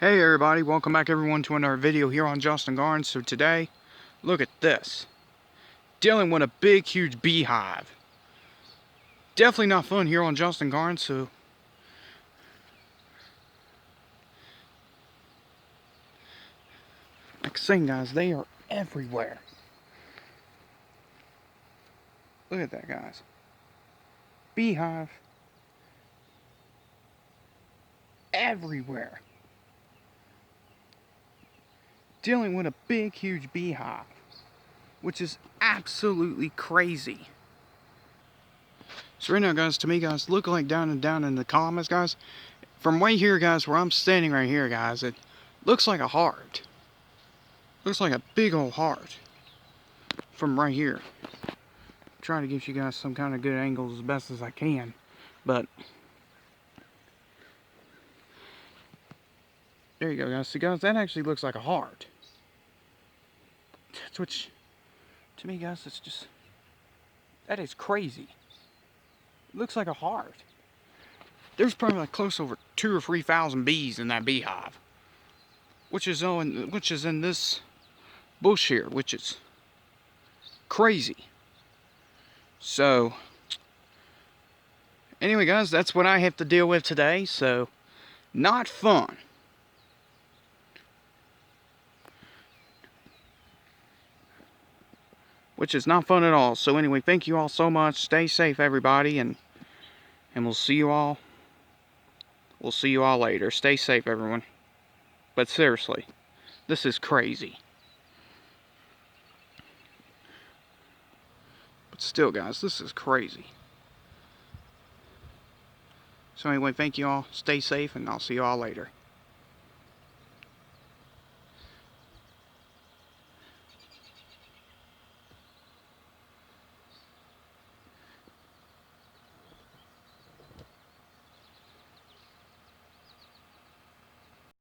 Hey everybody, welcome back everyone to another video here on Justin Garden. So today, look at this. Dealing with a big huge beehive. Definitely not fun here on Justin Garden, so like I was saying guys, they are everywhere. Look at that guys. Beehive everywhere. Dealing with a big huge beehive, which is absolutely crazy. So right now guys, to me guys, look like down in the comments guys, from right here guys, where I'm standing right here guys, it looks like a heart. Looks like a big old heart from right here. Try to give you guys some kind of good angles as best as I can, but there you go guys. See guys, that actually looks like a heart. Which to me guys, it's just, that is crazy. It looks like a heart. There's probably like close over 2,000 or 3,000 bees in that beehive, which is in this bush here, which is crazy. So anyway guys, that's what I have to deal with today, so not fun. Which is not fun at all. So anyway, thank you all so much. Stay safe everybody, and we'll see you all later. Stay safe everyone. But seriously, this is crazy. But still guys, this is crazy. So anyway, thank you all. Stay safe, and I'll see you all later.